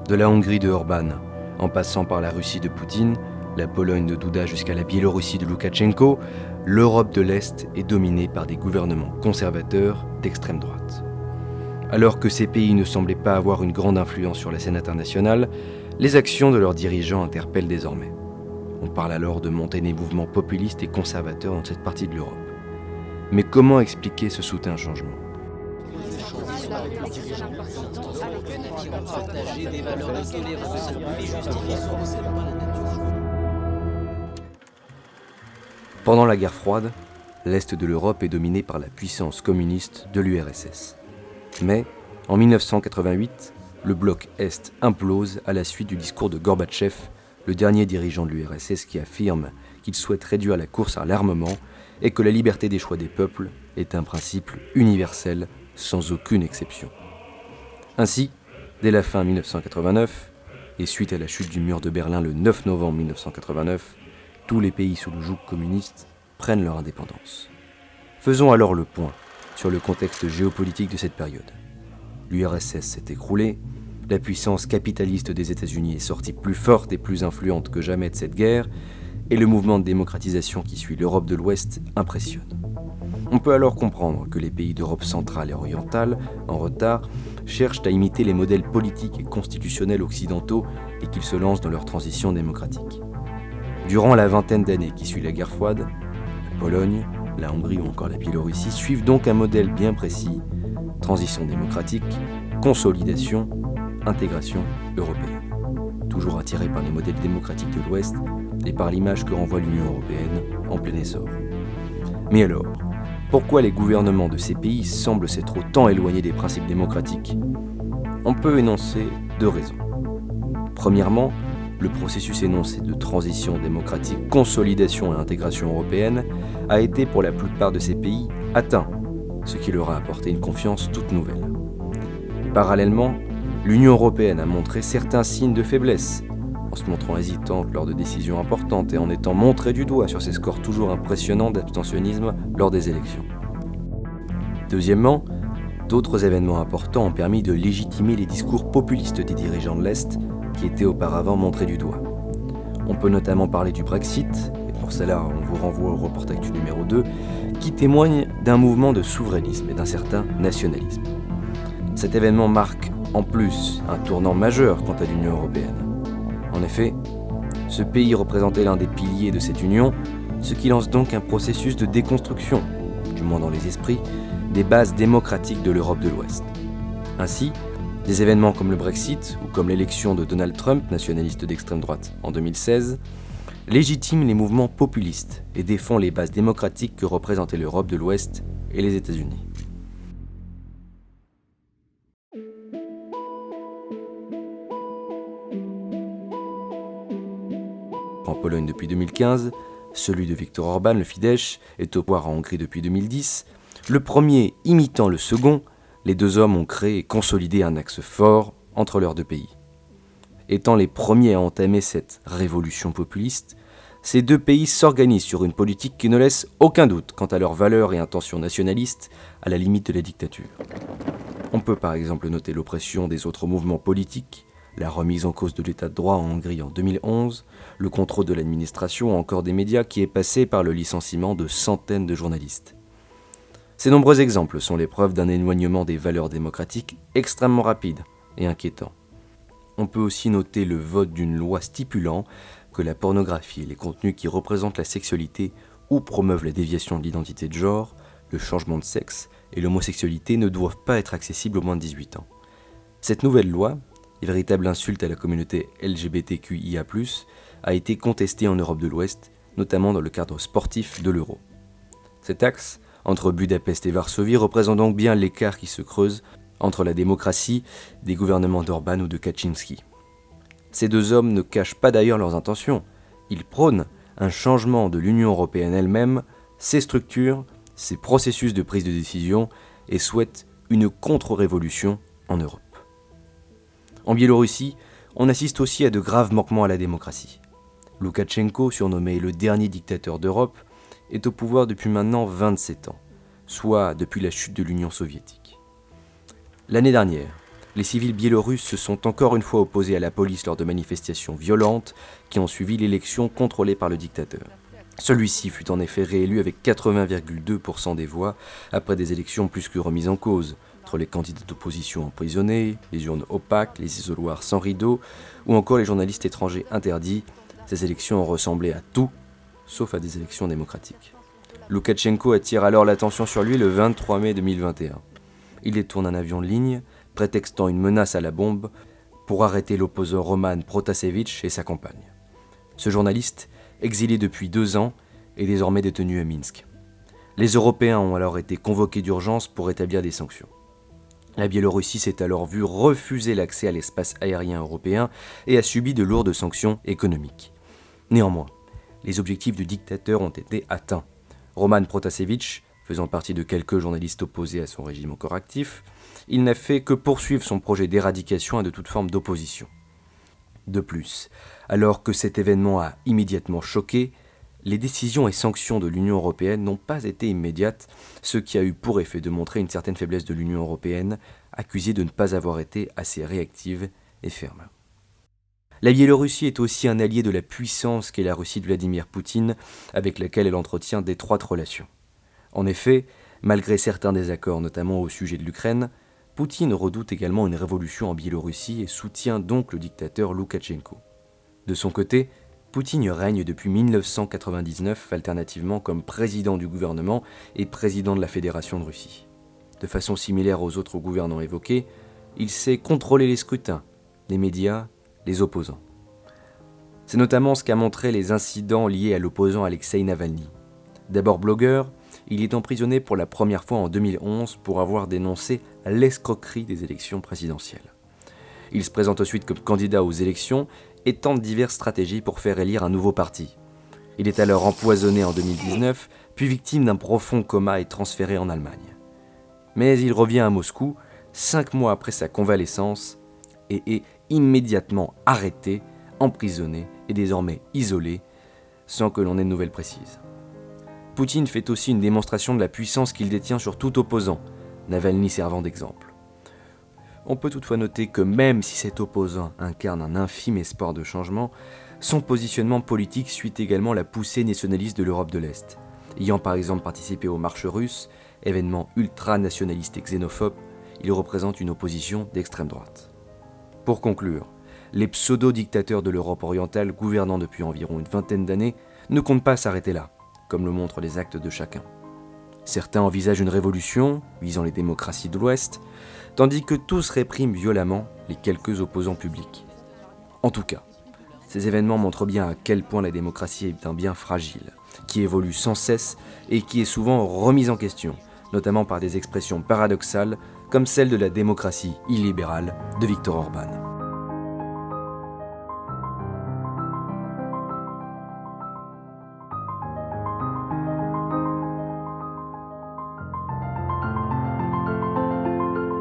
De la Hongrie de Orban, en passant par la Russie de Poutine, la Pologne de Duda jusqu'à la Biélorussie de Loukachenko, l'Europe de l'Est est dominée par des gouvernements conservateurs d'extrême droite. Alors que ces pays ne semblaient pas avoir une grande influence sur la scène internationale, les actions de leurs dirigeants interpellent désormais. On parle alors de montée des mouvements populistes et conservateurs dans cette partie de l'Europe. Mais comment expliquer ce soudain changement ? Pendant la guerre froide, l'Est de l'Europe est dominé par la puissance communiste de l'URSS. Mais, en 1988, le bloc Est implose à la suite du discours de Gorbatchev, le dernier dirigeant de l'URSS qui affirme qu'il souhaite réduire la course à l'armement et que la liberté des choix des peuples est un principe universel sans aucune exception. Ainsi, dès la fin 1989, et suite à la chute du mur de Berlin le 9 novembre 1989, tous les pays sous le joug communiste prennent leur indépendance. Faisons alors le point sur le contexte géopolitique de cette période. L'URSS s'est écroulée, la puissance capitaliste des États-Unis est sortie plus forte et plus influente que jamais de cette guerre, et le mouvement de démocratisation qui suit l'Europe de l'Ouest impressionne. On peut alors comprendre que les pays d'Europe centrale et orientale, en retard, cherchent à imiter les modèles politiques et constitutionnels occidentaux et qu'ils se lancent dans leur transition démocratique. Durant la vingtaine d'années qui suit la guerre froide, la Pologne, la Hongrie ou encore la Biélorussie suivent donc un modèle bien précis: transition démocratique, consolidation, intégration européenne. Toujours attirés par les modèles démocratiques de l'Ouest et par l'image que renvoie l'Union européenne en plein essor. Mais alors, pourquoi les gouvernements de ces pays semblent s'être autant éloignés des principes démocratiques ? On peut énoncer deux raisons. Premièrement, le processus énoncé de transition démocratique, consolidation et intégration européenne a été pour la plupart de ces pays atteint, ce qui leur a apporté une confiance toute nouvelle. Parallèlement, l'Union européenne a montré certains signes de faiblesse, en se montrant hésitante lors de décisions importantes et en étant montrée du doigt sur ses scores toujours impressionnants d'abstentionnisme lors des élections. Deuxièmement, d'autres événements importants ont permis de légitimer les discours populistes des dirigeants de l'Est qui étaient auparavant montrés du doigt. On peut notamment parler du Brexit, et pour cela on vous renvoie au Report Actu numéro 2, qui témoigne d'un mouvement de souverainisme et d'un certain nationalisme. Cet événement marque en plus un tournant majeur quant à l'Union européenne. En effet, ce pays représentait l'un des piliers de cette union, ce qui lance donc un processus de déconstruction, du moins dans les esprits, des bases démocratiques de l'Europe de l'Ouest. Ainsi, des événements comme le Brexit ou comme l'élection de Donald Trump, nationaliste d'extrême droite, en 2016, légitiment les mouvements populistes et défendent les bases démocratiques que représentaient l'Europe de l'Ouest et les États-Unis. En Pologne depuis 2015, celui de Viktor Orban, le Fidesz, est au pouvoir en Hongrie depuis 2010. Le premier imitant le second, les deux hommes ont créé et consolidé un axe fort entre leurs deux pays. Étant les premiers à entamer cette révolution populiste, ces deux pays s'organisent sur une politique qui ne laisse aucun doute quant à leurs valeurs et intentions nationalistes, à la limite de la dictature. On peut par exemple noter l'oppression des autres mouvements politiques, la remise en cause de l'état de droit en Hongrie en 2011, le contrôle de l'administration ou encore des médias qui est passé par le licenciement de centaines de journalistes. Ces nombreux exemples sont les preuves d'un éloignement des valeurs démocratiques extrêmement rapide et inquiétant. On peut aussi noter le vote d'une loi stipulant que la pornographie et les contenus qui représentent la sexualité ou promeuvent la déviation de l'identité de genre, le changement de sexe et l'homosexualité ne doivent pas être accessibles aux moins de 18 ans. Cette nouvelle loi, véritable insulte à la communauté LGBTQIA+, a été contestée en Europe de l'Ouest, notamment dans le cadre sportif de l'Euro. Cet axe, entre Budapest et Varsovie, représente donc bien l'écart qui se creuse entre la démocratie des gouvernements d'Orban ou de Kaczynski. Ces deux hommes ne cachent pas d'ailleurs leurs intentions. Ils prônent un changement de l'Union européenne elle-même, ses structures, ses processus de prise de décision et souhaitent une contre-révolution en Europe. En Biélorussie, on assiste aussi à de graves manquements à la démocratie. Loukachenko, surnommé le dernier dictateur d'Europe, est au pouvoir depuis maintenant 27 ans, soit depuis la chute de l'Union soviétique. L'année dernière, les civils biélorusses se sont encore une fois opposés à la police lors de manifestations violentes qui ont suivi l'élection contrôlée par le dictateur. Celui-ci fut en effet réélu avec 80,2% des voix après des élections plus que remises en cause, entre les candidats d'opposition emprisonnés, les urnes opaques, les isoloirs sans rideaux ou encore les journalistes étrangers interdits. Ces élections ont ressemblé à tout, sauf à des élections démocratiques. Loukachenko attire alors l'attention sur lui le 23 mai 2021. Il détourne un avion de ligne, prétextant une menace à la bombe, pour arrêter l'opposant Roman Protasevich et sa compagne. Ce journaliste, exilé depuis 2 ans, est désormais détenu à Minsk. Les Européens ont alors été convoqués d'urgence pour établir des sanctions. La Biélorussie s'est alors vue refuser l'accès à l'espace aérien européen et a subi de lourdes sanctions économiques. Néanmoins, les objectifs du dictateur ont été atteints. Roman Protasevich, faisant partie de quelques journalistes opposés à son régime encore actif, il n'a fait que poursuivre son projet d'éradication et de toute forme d'opposition. De plus, alors que cet événement a immédiatement choqué, les décisions et sanctions de l'Union européenne n'ont pas été immédiates, ce qui a eu pour effet de montrer une certaine faiblesse de l'Union européenne, accusée de ne pas avoir été assez réactive et ferme. La Biélorussie est aussi un allié de la puissance qu'est la Russie de Vladimir Poutine, avec laquelle elle entretient d'étroites relations. En effet, malgré certains désaccords, notamment au sujet de l'Ukraine, Poutine redoute également une révolution en Biélorussie et soutient donc le dictateur Loukachenko. De son côté, Poutine règne depuis 1999 alternativement comme président du gouvernement et président de la Fédération de Russie. De façon similaire aux autres gouvernants évoqués, il sait contrôler les scrutins, les médias, les opposants. C'est notamment ce qu'a montré les incidents liés à l'opposant Alexei Navalny. D'abord blogueur, il est emprisonné pour la première fois en 2011 pour avoir dénoncé l'escroquerie des élections présidentielles. Il se présente ensuite comme candidat aux élections et tente diverses stratégies pour faire élire un nouveau parti. Il est alors empoisonné en 2019, puis victime d'un profond coma et transféré en Allemagne. Mais il revient à Moscou 5 mois après sa convalescence et est immédiatement arrêté, emprisonné et désormais isolé, sans que l'on ait de nouvelles précises. Poutine fait aussi une démonstration de la puissance qu'il détient sur tout opposant, Navalny servant d'exemple. On peut toutefois noter que même si cet opposant incarne un infime espoir de changement, son positionnement politique suit également la poussée nationaliste de l'Europe de l'Est, ayant par exemple participé aux marches russes, événement ultranationaliste et xénophobe. Il représente une opposition d'extrême droite. Pour conclure, les pseudo-dictateurs de l'Europe orientale gouvernant depuis environ une vingtaine d'années ne comptent pas s'arrêter là, comme le montrent les actes de chacun. Certains envisagent une révolution visant les démocraties de l'Ouest, tandis que tous répriment violemment les quelques opposants publics. En tout cas, ces événements montrent bien à quel point la démocratie est un bien fragile, qui évolue sans cesse et qui est souvent remise en question, notamment par des expressions paradoxales comme celle de la démocratie illibérale de Viktor Orban.